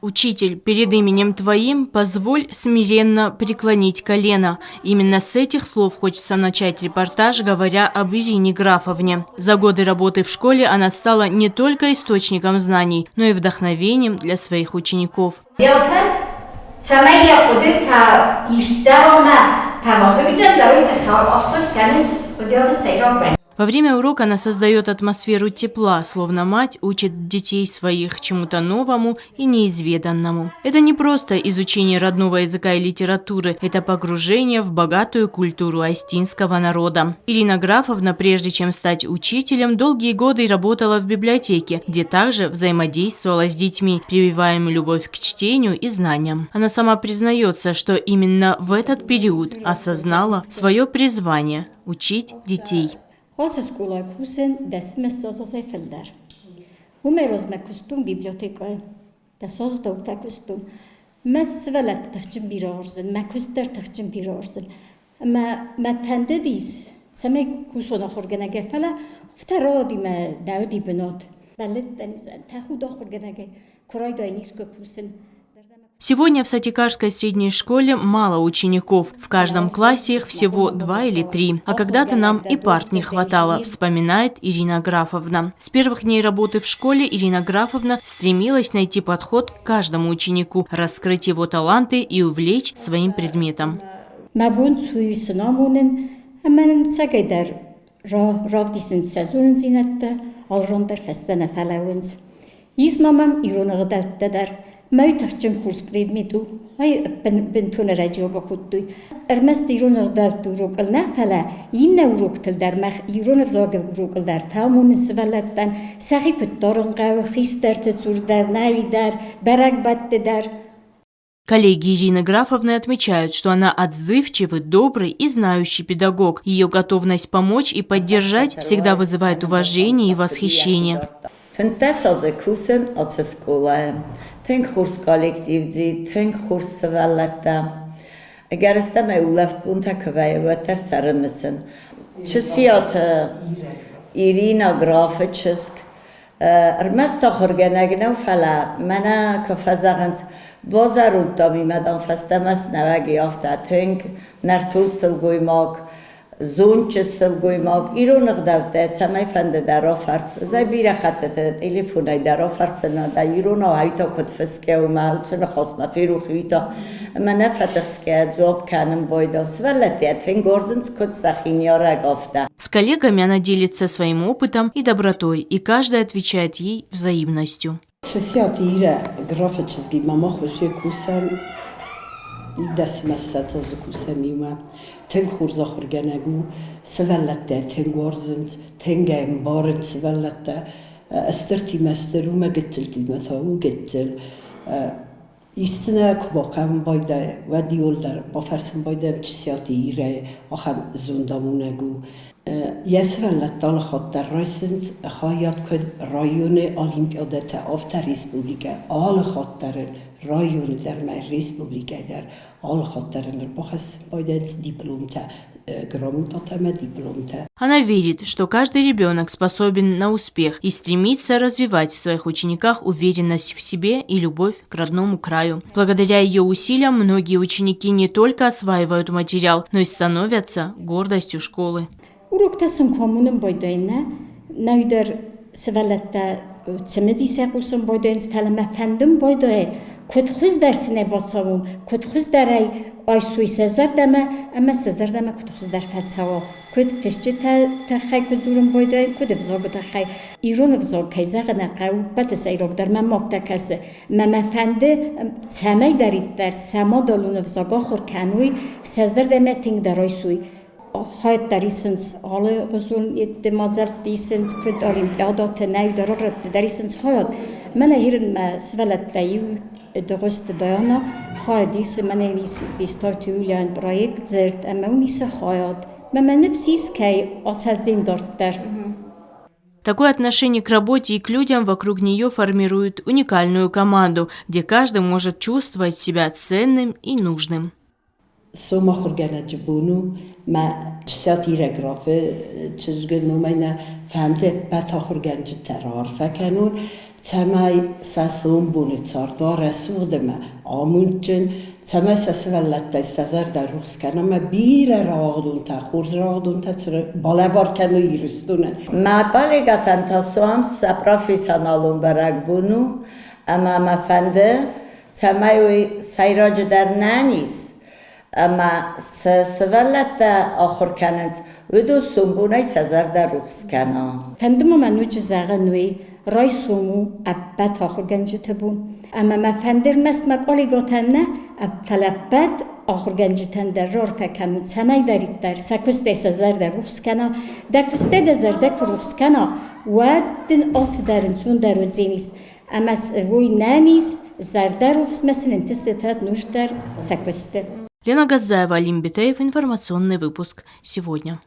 «Учитель, перед именем Твоим позволь смиренно преклонить колено». Именно с этих слов хочется начать репортаж, говоря об Ирине Графовне. За годы работы в школе она стала не только источником знаний, но и вдохновением для своих учеников. Во время урока она создает атмосферу тепла, словно мать учит детей своих чему-то новому и неизведанному. Это не просто изучение родного языка и литературы, это погружение в богатую культуру астинского народа. Ирина Графовна, прежде чем стать учителем, долгие годы работала в библиотеке, где также взаимодействовала с детьми, прививая им любовь к чтению и знаниям. Она сама признается, что именно в этот период осознала свое призвание – учить детей. Az szkola kusen des mestas az efelder. Umeroz me kustum biblioteka, des az da kustum. Mes velet tachim birarzen, me kuster tachim birarzen. Ma tendedis, same kusona khorgenage fala, uftaradi me daudi benot. Balet tanizan, tahuda khorgenage, kuray da nisko kusen. Сегодня в Сатикарской средней школе мало учеников. В каждом классе их всего 2 или 3. А когда-то нам и парт не хватало, вспоминает Ирина Графовна. С первых дней работы в школе Ирина Графовна стремилась найти подход к каждому ученику, раскрыть его таланты и увлечь своим предметом. Майтахчим курс предмету, ай бентуна радио бакуттуй. Эрмест ирунер дат урок алнафала, инна урок тилдар мах ирунер загер урок алдар фамун свалаттан, сахи кутторн гав хистерт цурдар навидар, барак баттедар. Коллеги Ирины Графовны отмечают, что она отзывчивый, добрый и знающий педагог. Ее готовность помочь и поддержать всегда вызывает уважение и восхищение. Ten kurs kollektivdi, ten kurs svallata. Eğer isteme uleft bunta kveyeveter sarımısın. Çisiyat Irina Grafovçisk. Ermesta xorgenegne fala. Mena kafazagans bazarul tabi medan fastemes nevegi afta tenk nertusel goymak. Zunçsel goymak. İronıq davde çamay fende darafars. Zabira xatte telefonay darafarsna da İrona hayta kutfiske و malçını xosma firuxita. Mena fatxske job kanım boyda. Svallati tengorзинц kut saxiniara gafta. С коллегами она делится своим опытом и добротой, и каждый отвечает ей взаимностью. Ирина Графовчески мама خوشی کوسن دست مسات از کوسمیما تن خورزا خورگنگو سوالته تن گارزند تن گیم بارن سوالته استرتی مستر و مگتلتی مثلا گتل İstine kubakam bayda ve diyorlar, bafarsın bayda çisiyatı ire, aham zundamunegu. Yesvellet dalxattar raysınız, hayat kod rayonu olimpiyadete after Respublika, alxattarın rayonu derme Respublika der, alxattarın bafarsın bayda diplomta. Она верит, что каждый ребенок способен на успех и стремится развивать в своих учениках уверенность в себе и любовь к родному краю. Благодаря ее усилиям многие ученики не только осваивают материал, но и становятся гордостью школы. Kod xuz dersine batsavum, kod xuz deray aysuy sezar deme, ama sezar deme kod xuz der fatsava. Kod fişçi ta xay kudurum boyday, kod evzog ta xay. İron evzog kayzagna qav, bates ayrog der men mafta kase. Mama fende temay darit der sama dalun evzog axur kanuy sezar deme ting der aysuy. Hayat derisiniz, alı uzun yetti mazert derisiniz, kod olimpiyada tenay darar derisiniz hayat. Mene hirin me svelet dayu درست دایانا خواهدیس من بیستارتی ولیان پروژه زرد اما اونیسه خواهد من نفسیس که آتزین دارتر. Такое отношение к работе и к людям вокруг нее формирует уникальную команду, где каждый может чувствовать себя ценным и нужным. Сома خورگنه جبونو ما چساتی رگرافه چشگل نومینه فهمده بتا خورگن جترار فکنون Цамай сасум бунецар дара судема амунчен цамай сасваллаттай сазар дар рухсканама бира рагдун та хурз рагдун та балавар кану ирстунен Մակալեգատան տասոամ սապրոֆեսիոնալում բարակ բունու, ama mafende ցամայոյ սայրոջը դեռնանիս, ama սվալատա ախորքանց ودو سنبونای سزار در روخسکانا فندمو منو جزاغنوی رای سومو ابت آخر گنجه تبون اما ما فندر مست مقالی گاتن نه اب فلبت آخر گنجه تن در رار فکنو تمای دارید در سکسته سزار در روخسکانا دکسته دزر دک روخسکانا و دن آلت درنتون در و زینیس اما وی نانیس زردر روخس مثل انتستتات نوش در سکسته. Лена Газаева, Алим Битаев, информационный выпуск сегодня.